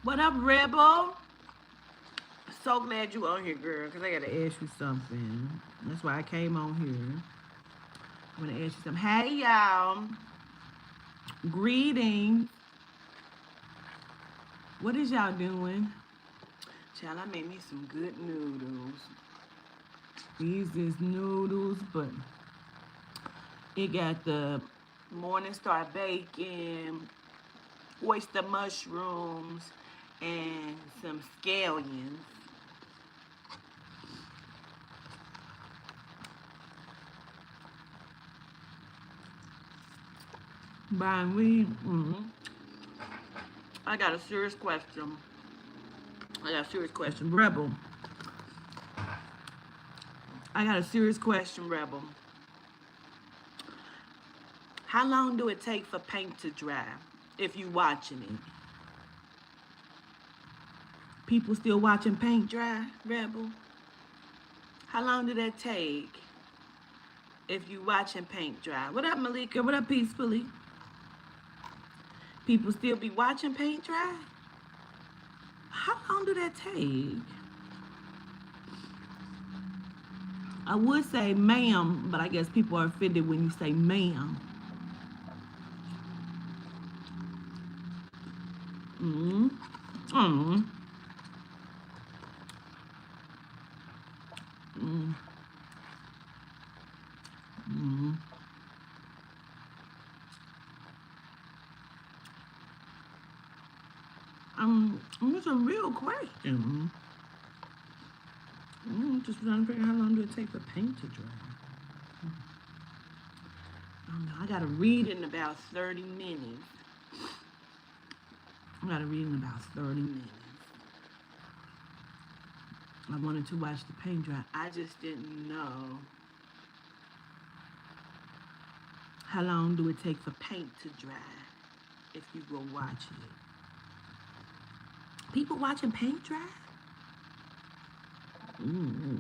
What up, Rebel? So glad you on here, girl, because I got to ask you something. That's why I came on here. I want to ask you something. Hey, y'all. Greetings. What is y'all doing? Child, I made me some good noodles. These is noodles, but it got the Morningstar bacon, oyster mushrooms, and some scallions. Brian Reed. I got a serious question. I got a serious question, Rebel. I got a serious question, Rebel. How long do it take for paint to dry if you watching it? People still watching paint dry, Rebel? How long did that take if you watching paint dry? What up, Malika? What up, Peacefully? People still be watching paint dry? How long do that take? I would say ma'am, but I guess people are offended when you say ma'am. Mm-hmm. Mm-hmm. Mm-hmm. It's a real question. Just trying to figure out how long do it take for paint to dry. I don't know. I gotta read in about 30 minutes. I gotta read in about 30 minutes. I wanted to watch the paint dry. I just didn't know how long do it take for paint to dry if you go watch it. People watching paint dry? Mm.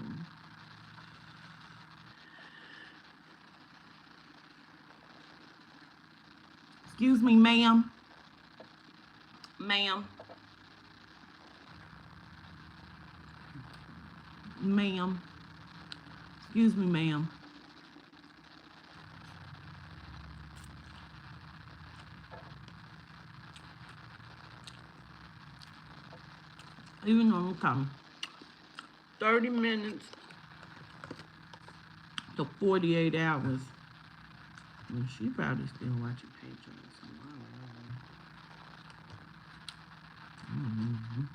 Excuse me, ma'am. Ma'am. Ma'am. Excuse me, ma'am. Even though I'm coming. 30 minutes to 48 hours. And she probably still watching paint dry. So I don't know.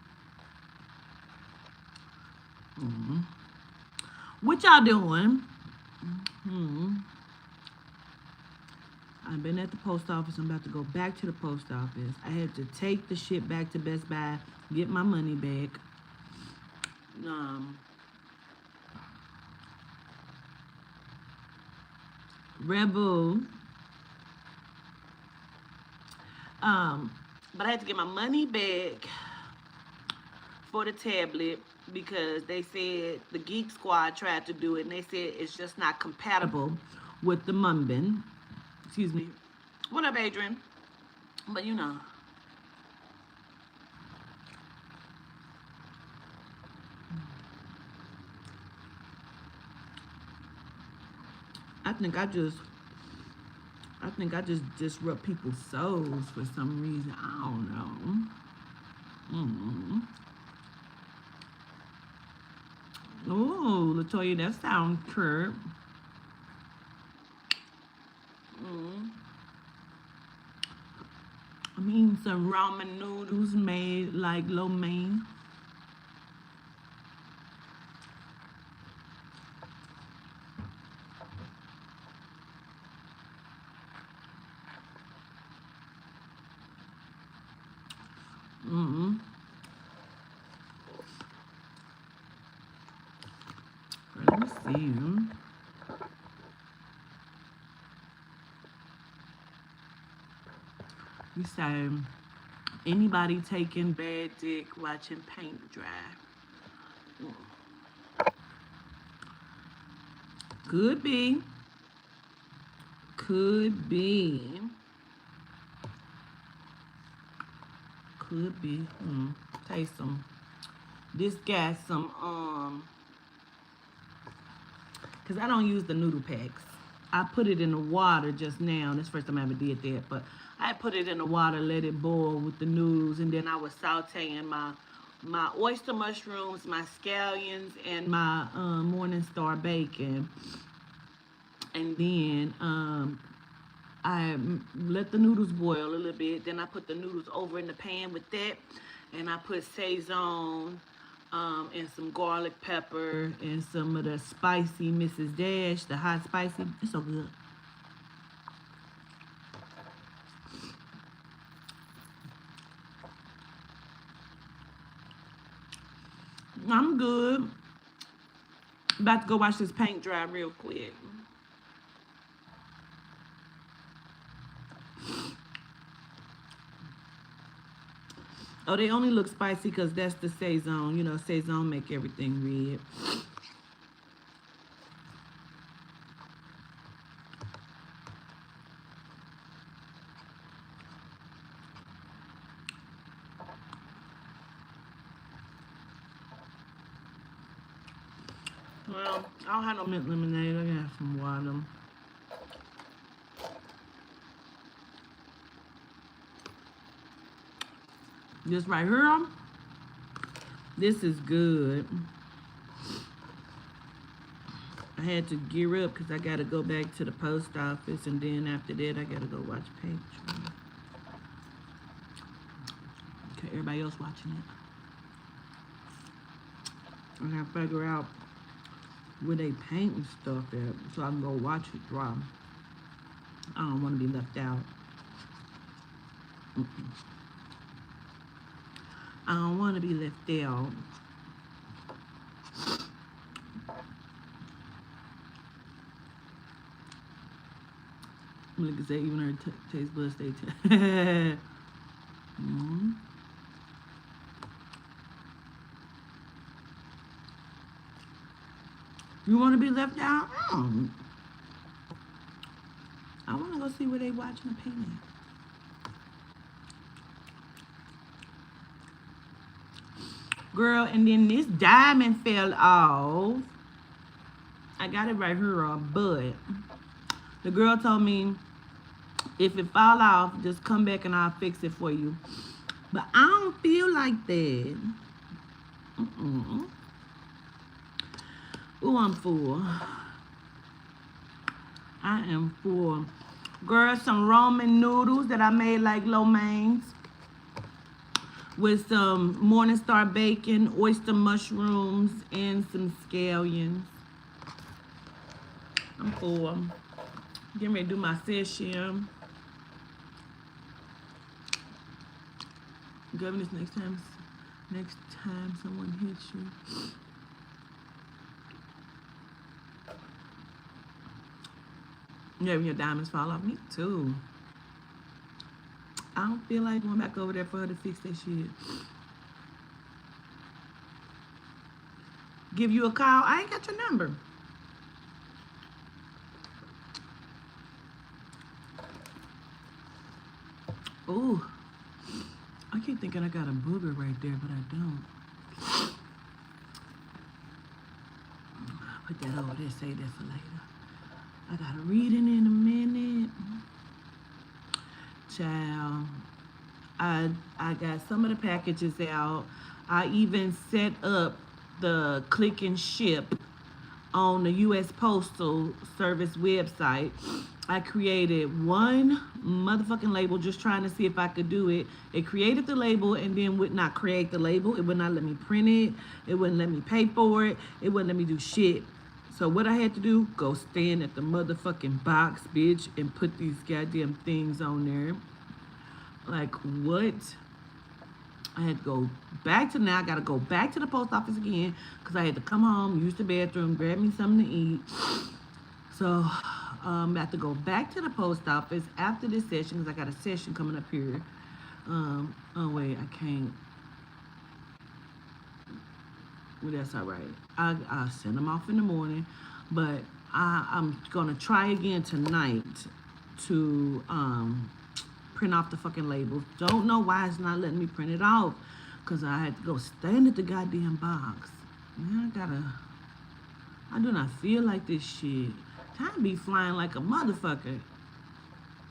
Mm-hmm. What y'all doing? Hmm. I've been at the post office. I'm about to go back to the post office. I had to take the shit back to Best Buy, get my money back. Um, Rebel. Um, but I had to get my money back for the tablet because they said the Geek Squad tried to do it and they said it's just not compatible with the Mumbin. Excuse me. What up, Adrian? But you know, I think I just I think I just disrupt people's souls for some reason. I don't know. Mm. Oh, Latoya, that sounds curb. Mm. I mean, some ramen noodles made like lo mein. Mm-mm. Let me see. You say anybody taking bad dick watching paint dry? Mm. Could be. Could be. could be. Taste some. This got some, because I don't use the noodle packs. I put it in the water just now. This first time I ever did that, but I put it in the water, let it boil with the noodles, and then I was sauteing my oyster mushrooms, my scallions, and my Morningstar bacon. And then I let the noodles boil a little bit. Then I put the noodles over in the pan with that, and I put Saison and some garlic pepper and some of the spicy Mrs. Dash, the hot spicy. It's so good. I'm good. About to go watch this paint dry real quick. Oh, they only look spicy because that's the Saison. You know, Saison make everything red. Well, I don't have no mint lemonade. I got some water. This right here, this is good. I had to gear up because I got to go back to the post office, and then after that, I got to go watch Patreon. Okay, everybody else watching it. I got to figure out where they painting stuff at so I can go watch it dry. I don't want to be left out. I don't want to be left out. Look at that, even her taste buds stay. You want to be left out? I want to go see where they watching the painting. Girl, and then this diamond fell off. I got it right here, but the girl told me if it fall off, just come back and I'll fix it for you. But I don't feel like that. Ooh, I'm full. I am full. Girl, some Roman noodles that I made like lo mains with some Morningstar bacon, oyster mushrooms, and some scallions. I'm full. Getting ready to do my session. Governors, next time someone hits you. Yeah, when your diamonds fall off. Me too. I don't feel like going back over there for her to fix that shit. Give you a call. I ain't got your number. Ooh. I keep thinking I got a booger right there, but I don't. Put that over there, save that for later. I gotta read it in a minute. Child, I got some of the packages out. I even set up the click and ship on the U.S. Postal Service website. I created one motherfucking label just trying to see if I could do it. It created the label and then would not create the label. It would not let me print it. It wouldn't let me pay for it. It wouldn't let me do shit. So what I had to do, go stand at the motherfucking box, bitch, and put these goddamn things on there. Like, what? I had to go back to now. I got to go back to the post office again because I had to come home, use the bathroom, grab me something to eat. So I have to go back to the post office after this session because I got a session coming up here. Oh, wait, I can't. Well, that's all right. I'll send them off in the morning, but I'm going to try again tonight to print off the fucking label. Don't know why it's not letting me print it off. Because I had to go stand at the goddamn box. Man, I do not feel like this shit. Time be flying like a motherfucker.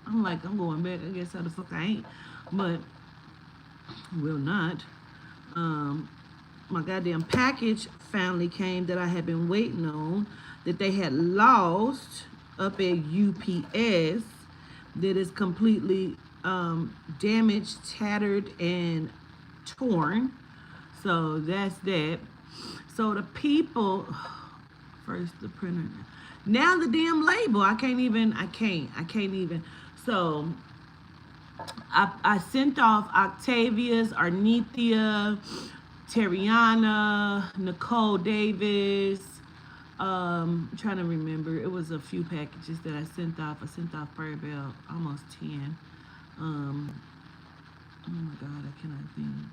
I'm like, I'm going back. I guess how the fuck I ain't. But, will not. My goddamn package finally came that I had been waiting on. That they had lost up at UPS. That is completely damaged, tattered, and torn. So that's that. So the people, first the printer, now the damn label. I can't even. So I sent off Octavia's, Arnethia, Terriana, Nicole Davis. Trying to remember. It was a few packages that I sent off. I sent off probably about almost 10. Oh my God, I cannot think.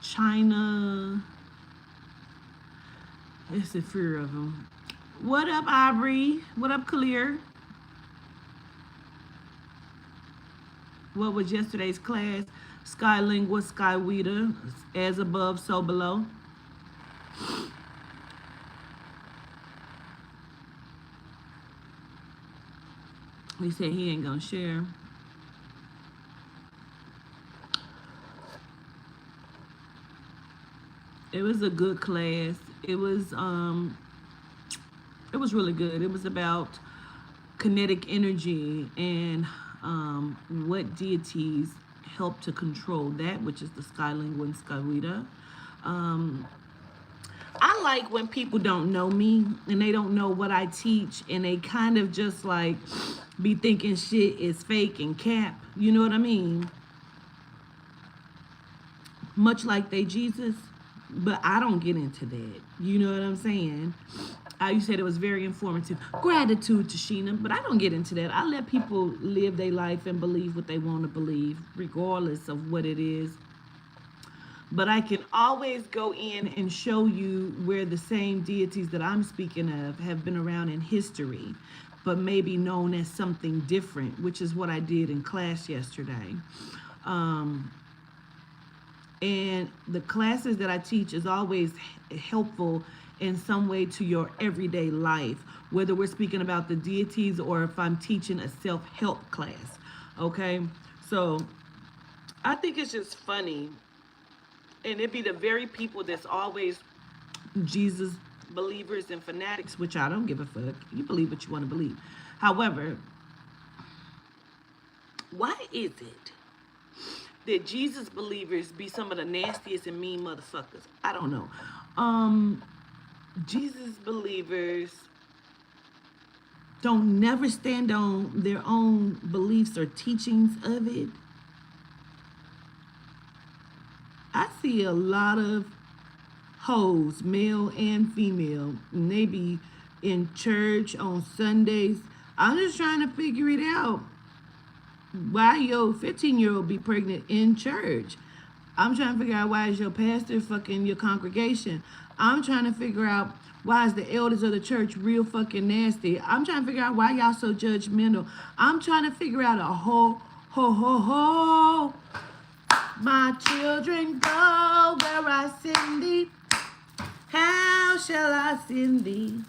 China. It's a fear of them. What up, Aubrey? What up, Clear? What was yesterday's class? Skylingua, Skyweta, as above, so below. He said he ain't gonna share. It was a good class. It was really good. It was about kinetic energy and what deities help to control that, which is the Skylingua and Skyweta. I like when people don't know me and they don't know what I teach and they kind of just like be thinking shit is fake and cap. You know what I mean? Much like they Jesus, but I don't get into that. You know what I'm saying? You said it was very informative. Gratitude to Sheena, but I don't get into that. I let people live their life and believe what they want to believe, regardless of what it is. But I can always go in and show you where the same deities that I'm speaking of have been around in history, but maybe known as something different, which is what I did in class yesterday. And the classes that I teach is always helpful in some way to your everyday life, whether we're speaking about the deities or if I'm teaching a self-help class, okay? So I think it's just funny. And it be the very people that's always Jesus believers and fanatics, which I don't give a fuck. You believe what you want to believe. However, why is it that Jesus believers be some of the nastiest and mean motherfuckers? I don't know. Jesus believers don't never stand on their own beliefs or teachings of it. I see a lot of hoes, male and female, and they be in church on Sundays. I'm just trying to figure it out. Why your 15-year-old be pregnant in church? I'm trying to figure out why is your pastor fucking your congregation. I'm trying to figure out why is the elders of the church real fucking nasty. I'm trying to figure out why y'all so judgmental. I'm trying to figure out a whole, my children go where I send thee. How shall I send thee?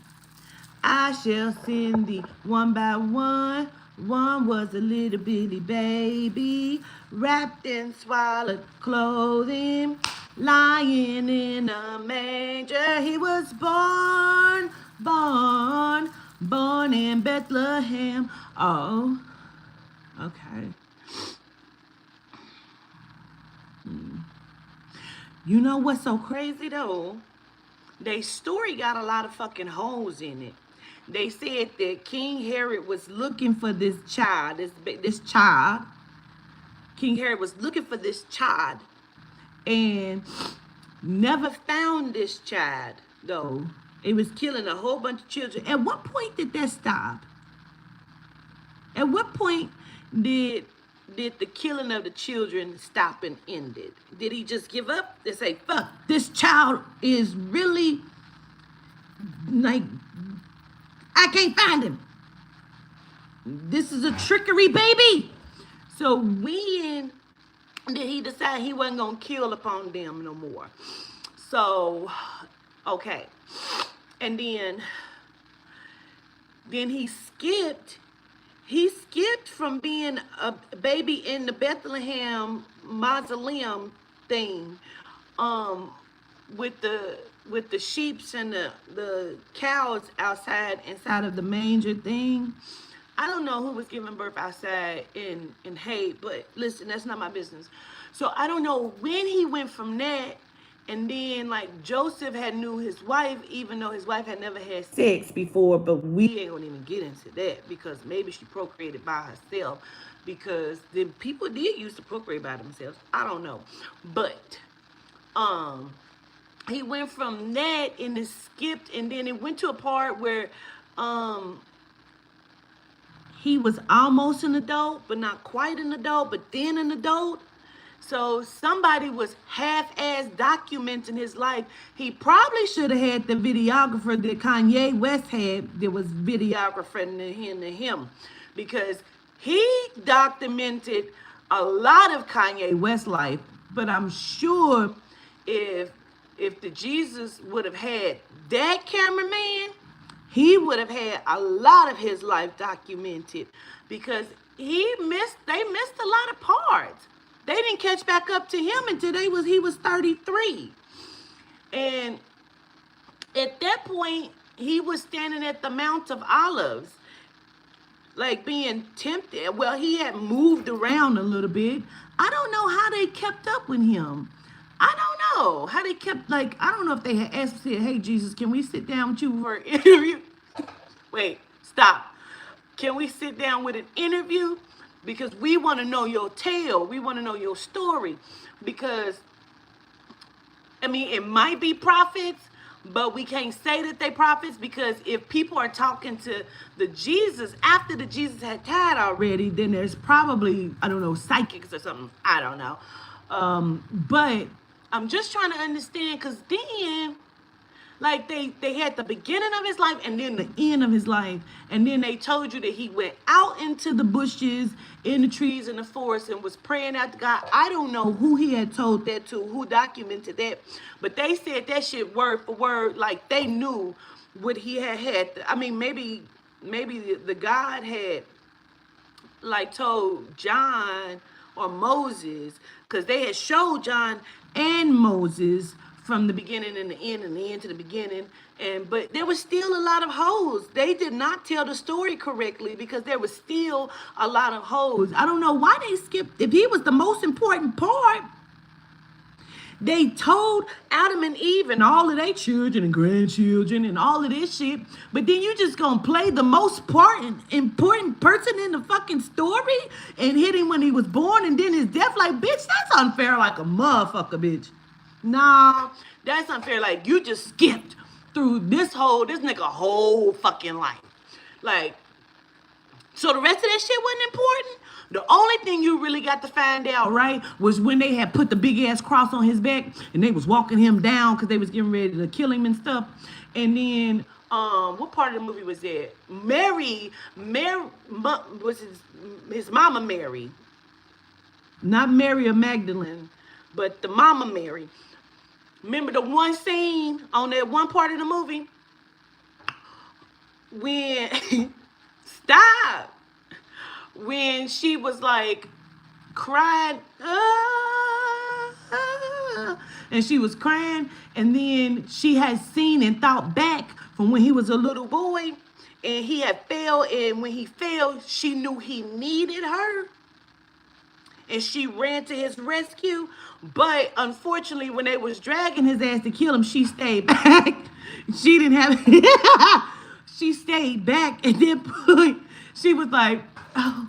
I shall send thee one by one. One was a little bitty baby, wrapped in swaddled clothing, lying in a manger. He was born in Bethlehem. Oh, okay. You know what's so crazy though? They story got a lot of fucking holes in it. They said that King Herod was looking for this child, this child. King Herod was looking for this child and never found this child, though. It was killing a whole bunch of children. At what point did that stop? At what point did the killing of the children stop and ended? Did he just give up and say, fuck, this child is really, like, I can't find him. This is a trickery, baby. So when did he decide he wasn't gonna kill upon them no more? So, okay. And then he skipped from being a baby in the Bethlehem mausoleum thing, um, with the sheeps and the cows outside inside of the manger thing. I don't know who was giving birth outside in hay, but listen, that's not my business. So I don't know when he went from that, and then like Joseph had knew his wife, even though his wife had never had sex before. But we ain't gonna even get into that because maybe she procreated by herself, because the people did used to procreate by themselves. I don't know, but um he went from that and it skipped, and then it went to a part where um he was almost an adult, but not quite an adult, but then an adult. So somebody was half-ass documenting his life. He probably should have had the videographer that Kanye West had that was videographing him, because he documented a lot of Kanye West life. But I'm sure if the Jesus would have had that cameraman, he would have had a lot of his life documented, because they missed a lot of parts. They didn't catch back up to him until he was 33. And at that point, he was standing at the Mount of Olives, like being tempted. Well, he had moved around a little bit. I don't know how they kept up with him. I don't know how they kept, like, I don't know if they had asked, said, hey, Jesus, can we sit down with you for an interview? Wait, stop. Can we sit down with an interview? Because we want to know your tale. We want to know your story. Because, I mean, it might be prophets, but we can't say that they prophets, because if people are talking to the Jesus after the Jesus had died already, then there's probably, I don't know, psychics or something. I don't know. But I'm just trying to understand, because then, like, they had the beginning of his life and then the end of his life. And then they told you that he went out into the bushes, in the trees, in the forest, and was praying out to God. I don't know who he had told that to, who documented that. But they said that shit word for word, like they knew what he had. I mean, maybe the God had like told John or Moses, because they had showed John and Moses from the beginning and the end to the beginning. But there was still a lot of holes. They did not tell the story correctly, because there was still a lot of holes. I don't know why they skipped. If he was the most important part, they told Adam and Eve and all of their children and grandchildren and all of this shit, but then you just gonna play the most important person in the fucking story and hit him when he was born and then his death? Like, bitch, that's unfair like a motherfucker, bitch. Nah, that's unfair. Like, you just skipped through this nigga whole fucking life. Like, so the rest of that shit wasn't important? The only thing you really got to find out, right, was when they had put the big ass cross on his back and they was walking him down because they was getting ready to kill him and stuff. And then, what part of the movie was that? Mary was his mama Mary. Not Mary of Magdalene, but the mama Mary. Remember the one scene on that one part of the movie? When, stop. When she was like crying, and she was crying, and then she had seen and thought back from when he was a little boy, and he had fell, and when he fell, she knew he needed her, and she ran to his rescue. But unfortunately, when they was dragging his ass to kill him, she stayed back. She didn't have, she stayed back, and then she was like, oh,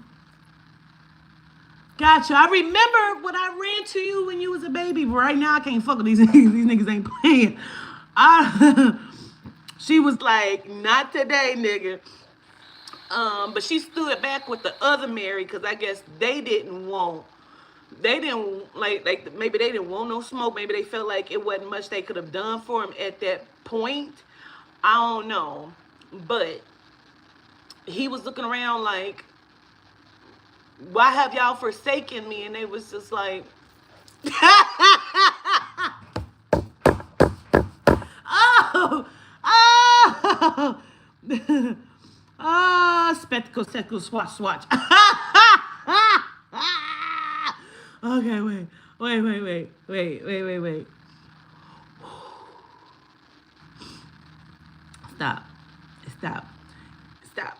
gotcha. I remember when I ran to you when you was a baby, but right now I can't fuck with these niggas. These niggas ain't playing. She was like, not today, nigga. But she stood back with the other Mary, because I guess maybe they didn't want no smoke. Maybe they felt like it wasn't much they could have done for him at that point. I don't know. But he was looking around like, why have y'all forsaken me? And they was just like, oh, oh, oh, spectacle, spectacle, swatch, swatch. Okay, wait. Stop. Stop. Stop.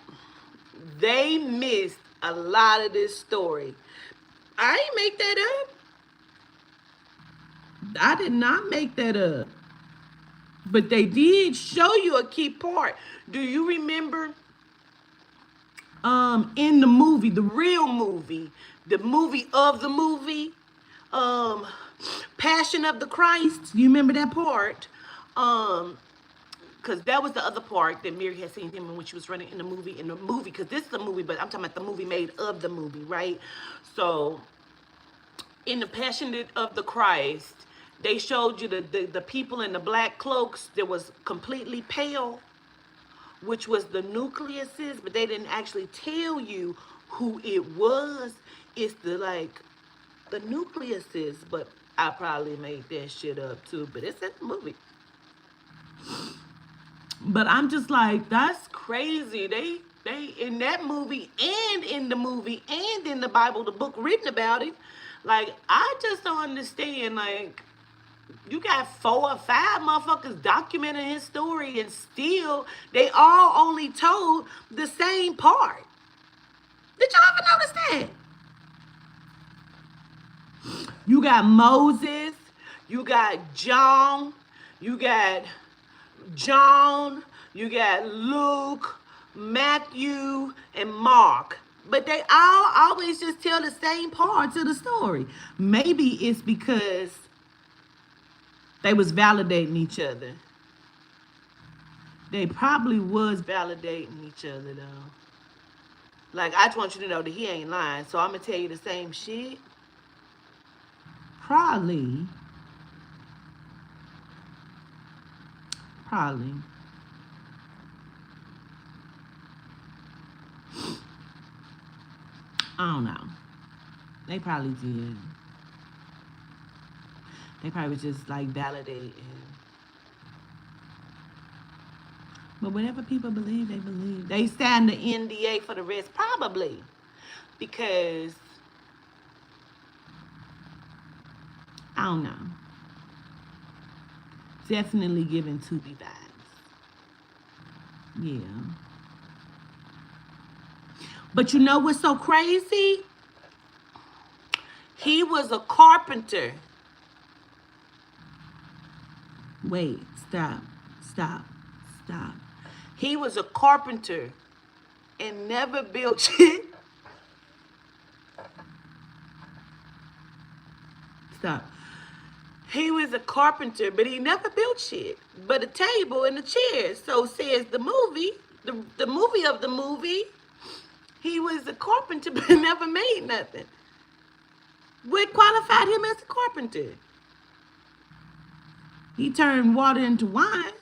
They missed a lot of this story. I ain't make that up. I did not make that up. But they did show you a key part. Do you remember in the movie, the real movie, the movie of the movie, Passion of the Christ? You remember that part? Because that was the other part that Mary had seen him in when she was running in the movie, because this is a movie, but I'm talking about the movie made of the movie, right? So in the Passion of the Christ, they showed you the people in the black cloaks that was completely pale, which was the nucleuses, but they didn't actually tell you who it was. It's the nucleuses, but I probably made that shit up too, but it's in the movie. But I'm just like, that's crazy. They in that movie and in the movie and in the Bible, the book written about it. Like, I just don't understand. Like, you got 4 or 5 motherfuckers documenting his story, and still they all only told the same part. Did y'all ever notice that? You got Moses, you got John, you got Luke, Matthew, and Mark. But they all always just tell the same parts of the story. Maybe it's because they was validating each other. They probably was validating each other, though. Like, I just want you to know that he ain't lying, so I'm going to tell you the same shit. Probably. I don't know. They probably did. They probably just like validating. But whatever people believe, they believe. They signed the NDA for the rest, probably. Because, I don't know. Definitely giving Tubi vibes. Yeah. But you know what's so crazy? He was a carpenter. Wait, stop. He was a carpenter and never built shit. Stop. He was a carpenter, but he never built shit but a table and a chair. So says the movie, the movie of the movie. He was a carpenter, but never made nothing. What qualified him as a carpenter? He turned water into wine.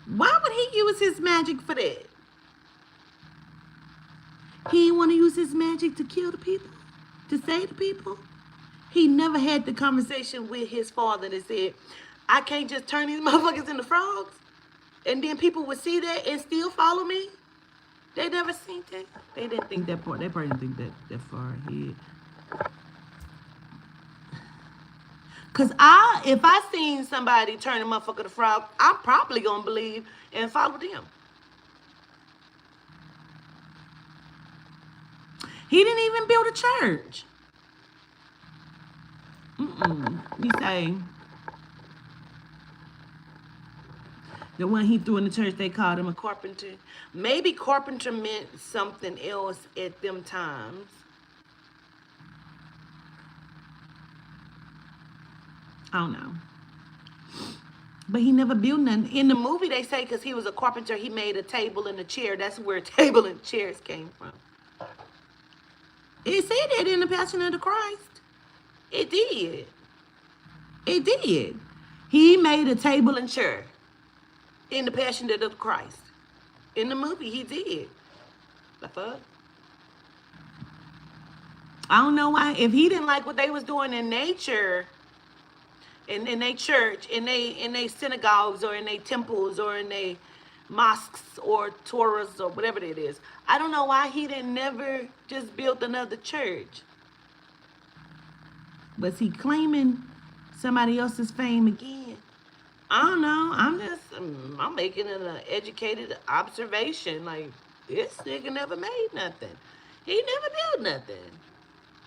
Why would he use his magic for that? He didn't want to use his magic to kill the people, to save the people. He never had the conversation with his father that said, I can't just turn these motherfuckers into frogs, and then people would see that and still follow me. They never seen that. They didn't think that part. They probably didn't think that far ahead. Cause if I seen somebody turn a motherfucker to frog, I'm probably gonna believe and follow them. He didn't even build a church. He say the one he threw in the church, they called him a carpenter. Maybe carpenter meant something else at them times. I don't know. But he never built nothing. In the movie, they say because he was a carpenter, he made a table and a chair. That's where table and chairs came from. It said that in the Passion of the Christ. It did. It did. He made a table and chair in the Passion of the Christ. In the movie, he did. The fuck? I don't know why. If he didn't like what they was doing in nature, in their church, in they synagogues, or in their temples, or in their mosques, or Torahs, or whatever it is, I don't know why he didn't never just build another church. Was he claiming somebody else's fame again? I don't know. I'm making an educated observation. Like, this nigga never made nothing. He never built nothing.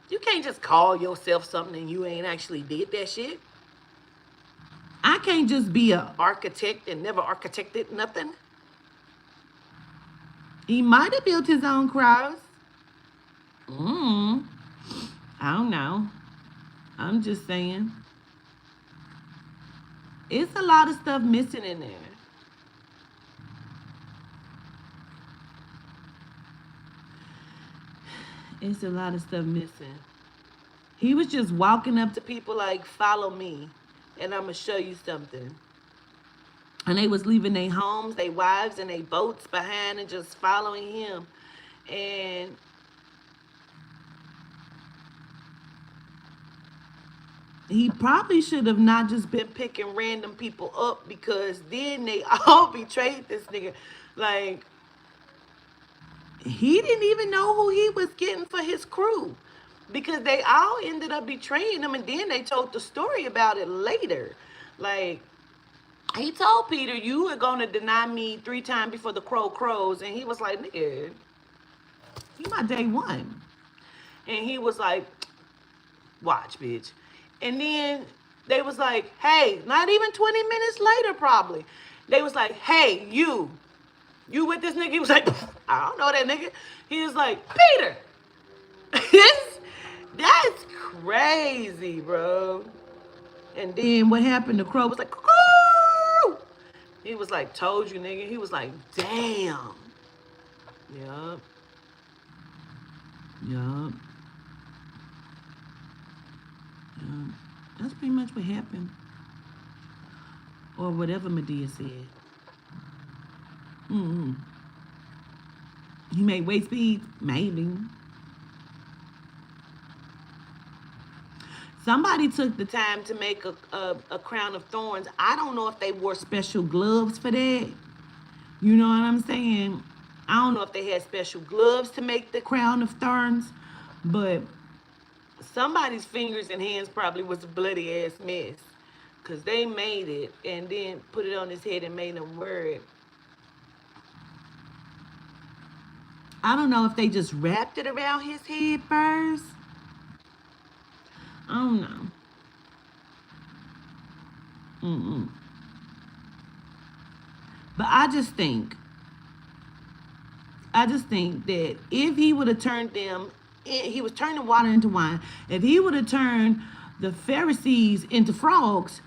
You can't just call yourself something and you ain't actually did that shit. I can't just be an architect and never architected nothing. He might have built his own cross. I don't know. I'm just saying. It's a lot of stuff missing in there. It's a lot of stuff missing. He was just walking up to people like, follow me, and I'm going to show you something. And they was leaving their homes, their wives, and their boats behind and just following him. And he probably should have not just been picking random people up, because then they all betrayed this nigga. Like, he didn't even know who he was getting for his crew, because they all ended up betraying him, and then they told the story about it later. Like, he told Peter, you are going to deny me 3 times before the crow crows. And he was like, nigga, you my day one. And he was like, watch, bitch. And then they was like, hey, not even 20 minutes later, probably. They was like, hey, you with this nigga? He was like, I don't know that nigga. He was like, Peter. That's crazy, bro. And then what happened? The crow was like, cuckoo. He was like, told you, nigga. He was like, damn. Yup. Yup. Yup. That's pretty much what happened. Or whatever Medea said. He made weight speed? Maybe. Somebody took the time to make a crown of thorns. I don't know if they wore special gloves for that. You know what I'm saying? I don't know if they had special gloves to make the crown of thorns, but somebody's fingers and hands probably was a bloody ass mess, because they made it and then put it on his head and made him wear it. I don't know if they just wrapped it around his head first. I don't know. But I just think that if he would have turned them, he was turning water into wine. If he would have turned the Pharisees into frogs,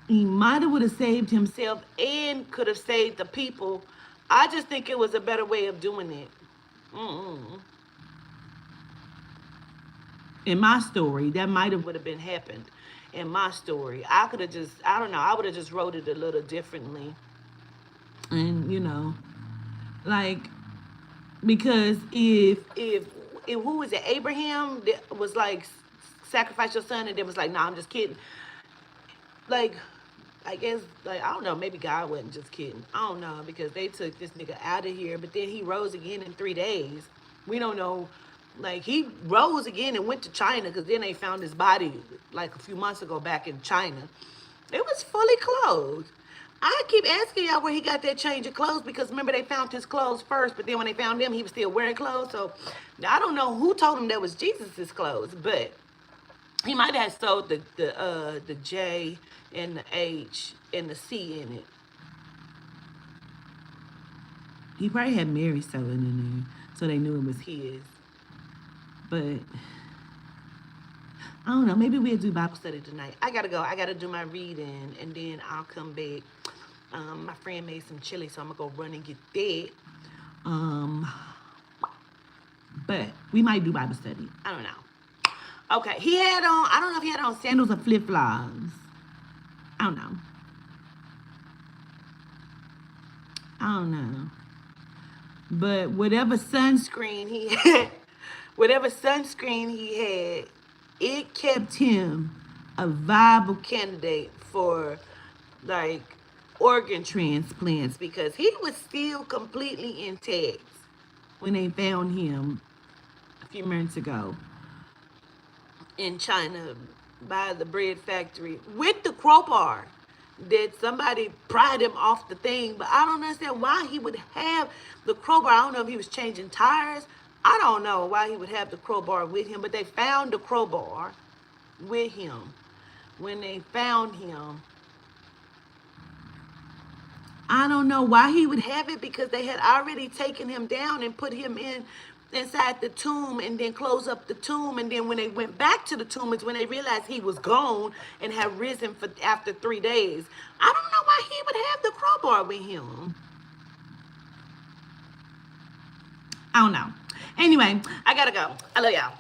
he might have would have saved himself and could have saved the people. I just think it was a better way of doing it. In my story, that might have would have been happened. In my story, I could have just, I don't know, I would have just wrote it a little differently. And like, because if who was it, Abraham, that was like, sacrifice your son, and then was like, nah, I'm just kidding. Like, I guess, like, I don't know, maybe God wasn't just kidding. I don't know, because they took this nigga out of here, but then he rose again in 3 days. We don't know. Like, he rose again and went to China, because then they found his body like a few months ago back in China. It was fully clothed. I keep asking y'all where he got that change of clothes, because remember, they found his clothes first, but then when they found him, he was still wearing clothes. So I don't know who told him that was Jesus's clothes, but he might have sewed the J and the H and the C in it. He probably had Mary sewing in there, so they knew it was his. But I don't know. Maybe we'll do Bible study tonight. I gotta go. I gotta do my reading, and then I'll come back. My friend made some chili, so I'm gonna go run and get that. But we might do Bible study. I don't know. Okay, he had on, I don't know if he had on sandals or flip-flops. I don't know. I don't know. But whatever sunscreen he had, whatever sunscreen he had, it kept him a viable candidate for like organ transplants because he was still completely intact when they found him a few months ago in China by the bread factory with the crowbar that somebody pried him off the thing. But I don't understand why he would have the crowbar. I don't know if he was changing tires. I don't know why he would have the crowbar with him, but they found the crowbar with him when they found him. I don't know why he would have it because they had already taken him down and put him inside the tomb and then close up the tomb, and then when they went back to the tomb is when they realized he was gone and had risen for after 3 days. I don't know why he would have the crowbar with him. I don't know. Anyway, I gotta go. I love y'all.